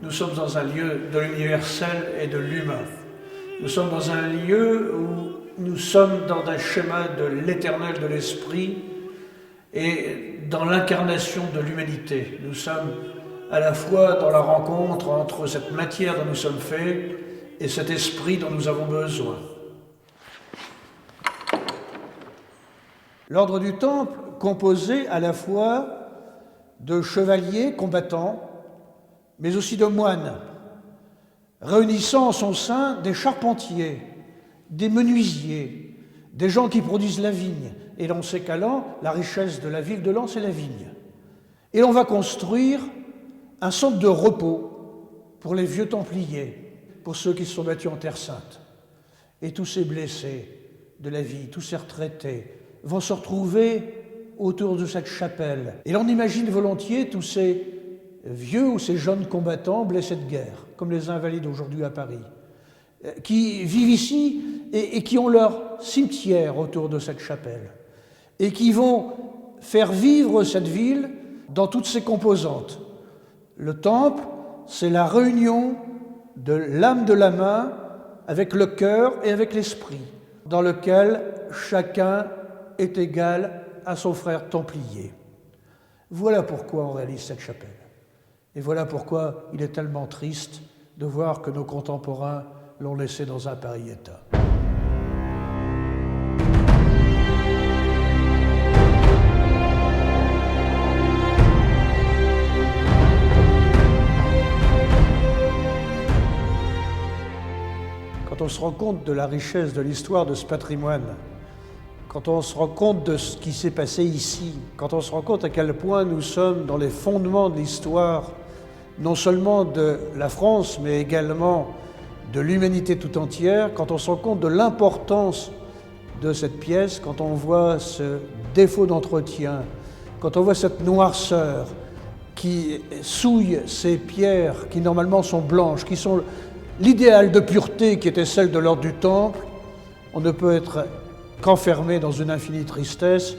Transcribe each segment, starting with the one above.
Nous sommes dans un lieu de l'universel et de l'humain. Nous sommes dans un lieu où nous sommes dans un schéma de l'éternel de l'esprit et dans l'incarnation de l'humanité. Nous sommes à la fois dans la rencontre entre cette matière dont nous sommes faits et cet esprit dont nous avons besoin. L'ordre du Temple, composé à la fois de chevaliers combattants, mais aussi de moines, réunissant en son sein des charpentiers, des menuisiers, des gens qui produisent la vigne. Et dans ces cas-là, la richesse de la ville de Lens, c'est la vigne. Et on va construire un centre de repos pour les vieux Templiers, pour ceux qui se sont battus en Terre Sainte. Et tous ces blessés de la vie, tous ces retraités, vont se retrouver autour de cette chapelle. Et l'on imagine volontiers tous ces vieux ou ces jeunes combattants blessés de guerre, comme les invalides aujourd'hui à Paris, qui vivent ici et qui ont leur cimetière autour de cette chapelle, et qui vont faire vivre cette ville dans toutes ses composantes. Le temple, c'est la réunion de l'âme de la main avec le cœur et avec l'esprit, dans lequel chacun est égal à son frère templier. Voilà pourquoi on réalise cette chapelle. Et voilà pourquoi il est tellement triste de voir que nos contemporains l'ont laissé dans un pareil état. Quand on se rend compte de la richesse de l'histoire de ce patrimoine, quand on se rend compte de ce qui s'est passé ici, quand on se rend compte à quel point nous sommes dans les fondements de l'histoire, non seulement de la France, mais également de l'humanité tout entière, quand on se rend compte de l'importance de cette pièce, quand on voit ce défaut d'entretien, quand on voit cette noirceur qui souille ces pierres qui normalement sont blanches, qui sont l'idéal de pureté qui était celle de l'ordre du Temple, on ne peut être qu'enfermé dans une infinie tristesse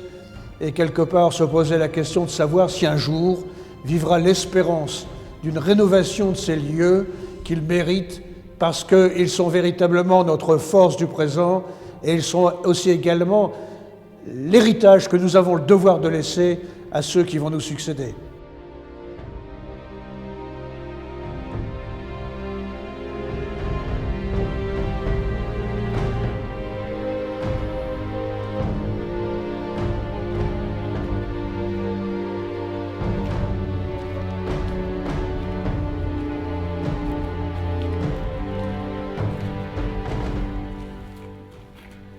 et quelque part se poser la question de savoir si un jour vivra l'espérance d'une rénovation de ces lieux qu'ils méritent parce qu'ils sont véritablement notre force du présent et ils sont aussi également l'héritage que nous avons le devoir de laisser à ceux qui vont nous succéder.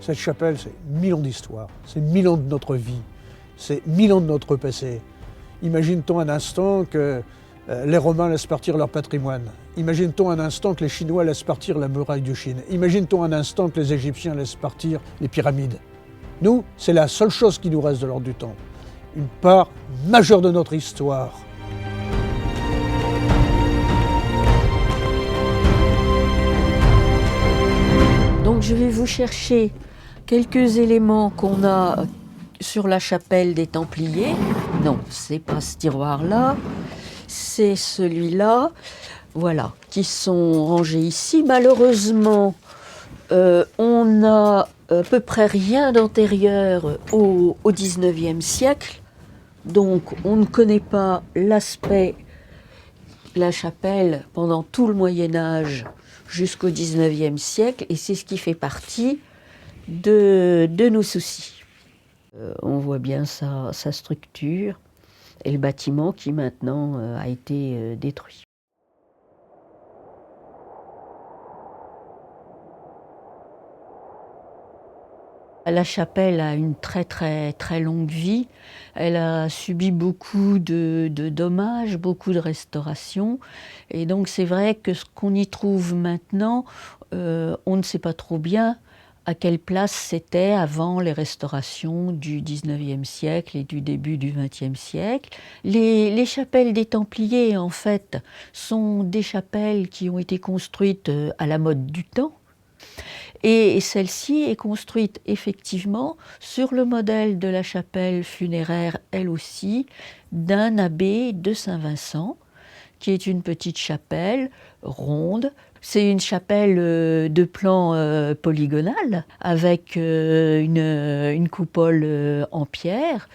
Cette chapelle, c'est 1000 ans d'histoire, c'est 1000 ans de notre vie, c'est 1000 ans de notre passé. Imagine-t-on un instant que les Romains laissent partir leur patrimoine. Imagine-t-on un instant que les Chinois laissent partir la muraille de Chine. Imagine-t-on un instant que les Égyptiens laissent partir les pyramides. Nous, c'est la seule chose qui nous reste de l'ordre du Temple. Une part majeure de notre histoire. Donc je vais vous chercher quelques éléments qu'on a sur la chapelle des Templiers. Non, c'est pas ce tiroir-là, c'est celui-là, voilà, qui sont rangés ici. Malheureusement, on a à peu près rien d'antérieur au XIXe siècle, donc on ne connaît pas l'aspect de la chapelle pendant tout le Moyen-Âge jusqu'au XIXe siècle, et c'est ce qui fait partie de nos soucis. On voit bien sa structure, et le bâtiment qui maintenant a été détruit. La chapelle a une très longue vie. Elle a subi beaucoup de dommages, beaucoup de restaurations. Et donc c'est vrai que ce qu'on y trouve maintenant, on ne sait pas trop bien à quelle place c'était avant les restaurations du XIXe siècle et du début du XXe siècle. Les chapelles des Templiers, en fait, sont des chapelles qui ont été construites à la mode du temps. Et celle-ci est construite effectivement sur le modèle de la chapelle funéraire, elle aussi, d'un abbé de Saint-Vincent, qui est une petite chapelle ronde. C'est une chapelle de plan polygonal, avec une coupole en pierre,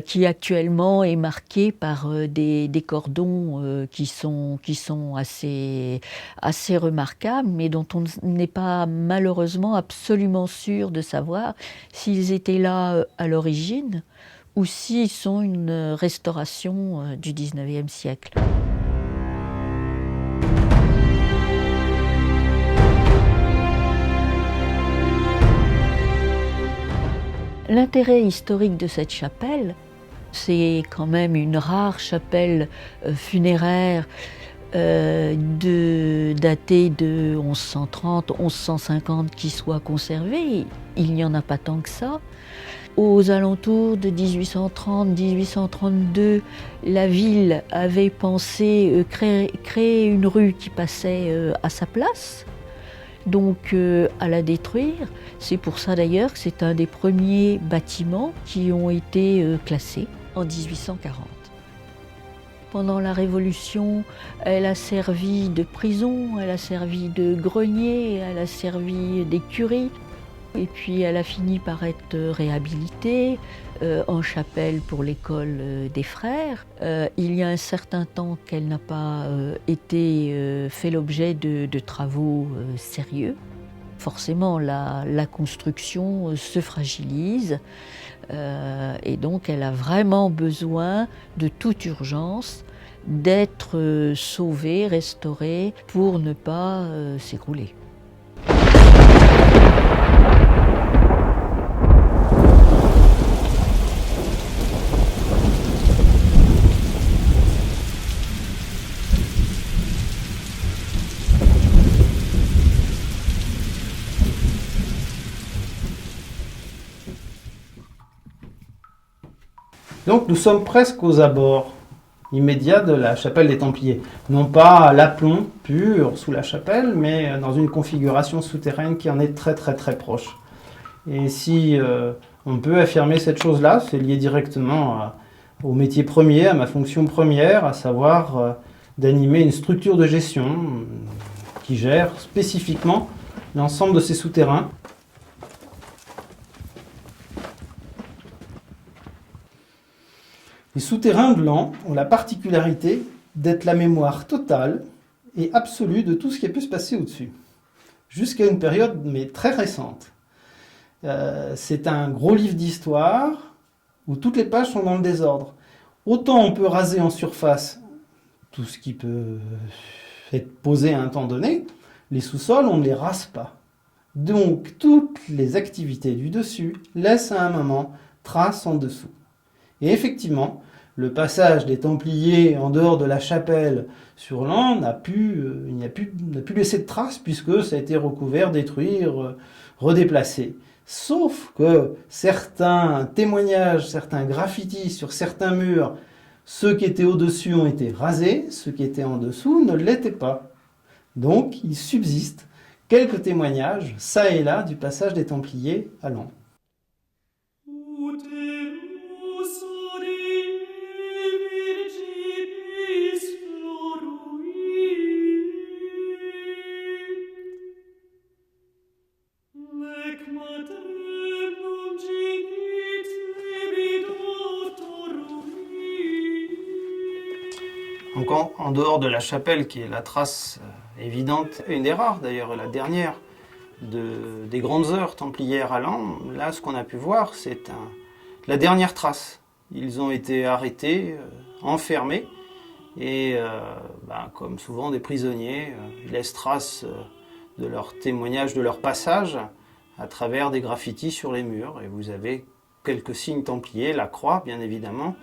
qui actuellement est marquée par des cordons qui sont assez remarquables, mais dont on n'est pas malheureusement absolument sûr de savoir s'ils étaient là à l'origine ou s'ils sont une restauration du XIXe siècle. L'intérêt historique de cette chapelle, c'est quand même une rare chapelle funéraire datée de 1130-1150 qui soit conservée. Il n'y en a pas tant que ça. Aux alentours de 1830-1832, la ville avait pensé créer une rue qui passait à sa place, donc à la détruire. C'est pour ça d'ailleurs que c'est un des premiers bâtiments qui ont été classés en 1840. Pendant la Révolution, elle a servi de prison, elle a servi de grenier, elle a servi d'écurie. Et puis elle a fini par être réhabilitée en chapelle pour l'école des frères. Il y a un certain temps qu'elle n'a pas été fait l'objet de travaux sérieux. Forcément, la construction se fragilise et donc elle a vraiment besoin de toute urgence d'être sauvée, restaurée pour ne pas s'écrouler. Donc nous sommes presque aux abords immédiats de la chapelle des Templiers. Non pas à l'aplomb pur sous la chapelle, mais dans une configuration souterraine qui en est très proche. Et si on peut affirmer cette chose-là, c'est lié directement au métier premier, à ma fonction première, à savoir d'animer une structure de gestion qui gère spécifiquement l'ensemble de ces souterrains. Les souterrains blancs ont la particularité d'être la mémoire totale et absolue de tout ce qui a pu se passer au-dessus, jusqu'à une période mais très récente. C'est un gros livre d'histoire où toutes les pages sont dans le désordre. Autant on peut raser en surface tout ce qui peut être posé à un temps donné, les sous-sols on ne les rase pas. Donc toutes les activités du dessus laissent à un moment trace en dessous. Et effectivement, le passage des Templiers en dehors de la chapelle sur l'An n'a plus laissé de traces puisque ça a été recouvert, détruit, redéplacé. Sauf que certains témoignages, certains graffitis sur certains murs, ceux qui étaient au-dessus ont été rasés, ceux qui étaient en dessous ne l'étaient pas. Donc il subsiste quelques témoignages, ça et là, du passage des Templiers à l'An. Donc en dehors de la chapelle, qui est la trace évidente, une des rares d'ailleurs, la dernière des grandes heures templières à l'An, là ce qu'on a pu voir, c'est la dernière trace Ils ont été arrêtés, enfermés, et comme souvent des prisonniers, ils laissent trace de leur témoignage, de leur passage, à travers des graffitis sur les murs. Et vous avez quelques signes templiers, la croix bien évidemment,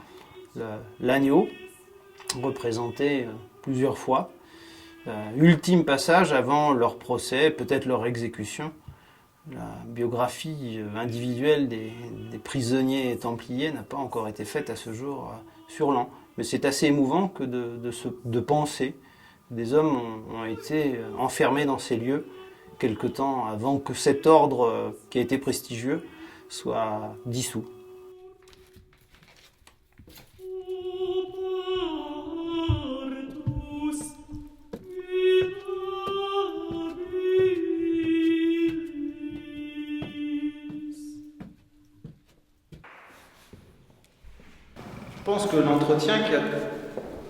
l'agneau représenté plusieurs fois. Ultime passage avant leur procès, peut-être leur exécution. La biographie individuelle des prisonniers templiers n'a pas encore été faite à ce jour sur Laon. Mais c'est assez émouvant que de penser que des hommes ont été enfermés dans ces lieux quelque temps avant que cet ordre qui a été prestigieux soit dissous. Je pense que l'entretien qui a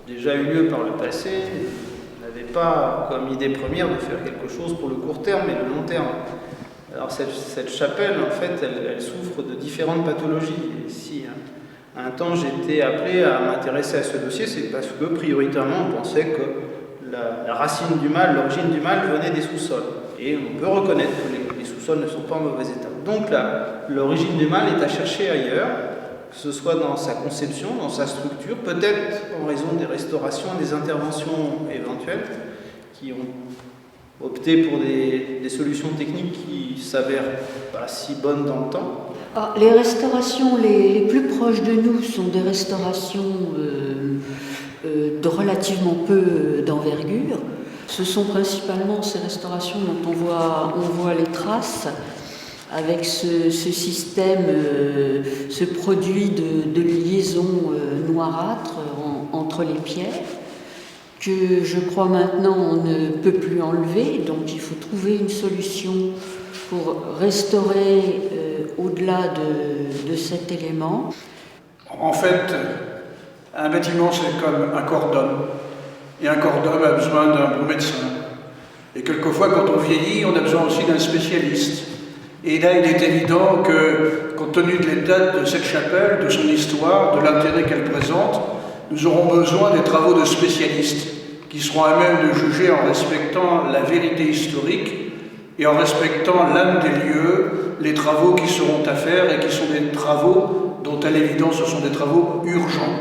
déjà eu lieu par le passé n'avait pas comme idée première de faire quelque chose pour le court terme et le long terme. Alors cette chapelle, en fait, elle souffre de différentes pathologies. Et si à un temps j'étais appelé à m'intéresser à ce dossier, c'est parce que prioritairement on pensait que la racine du mal, l'origine du mal venait des sous-sols. Et on peut reconnaître que les sous-sols ne sont pas en mauvais état. Donc l'origine du mal est à chercher ailleurs, que ce soit dans sa conception, dans sa structure, peut-être en raison des restaurations, des interventions éventuelles qui ont opté pour des solutions techniques qui s'avèrent pas si bonnes dans le temps. Ah, les restaurations les plus proches de nous sont des restaurations de relativement peu d'envergure. Ce sont principalement ces restaurations dont on voit les traces, avec ce système, ce produit de liaison noirâtre entre les pierres, que je crois maintenant on ne peut plus enlever, donc il faut trouver une solution pour restaurer au-delà de cet élément. En fait, un bâtiment c'est comme un corps d'homme, et un corps d'homme a besoin d'un bon médecin. Et quelquefois quand on vieillit, on a besoin aussi d'un spécialiste. Et là, il est évident que, compte tenu de l'état de cette chapelle, de son histoire, de l'intérêt qu'elle présente, nous aurons besoin des travaux de spécialistes qui seront à même de juger en respectant la vérité historique et en respectant l'âme des lieux, les travaux qui seront à faire et qui sont des travaux dont, à l'évidence, ce sont des travaux urgents.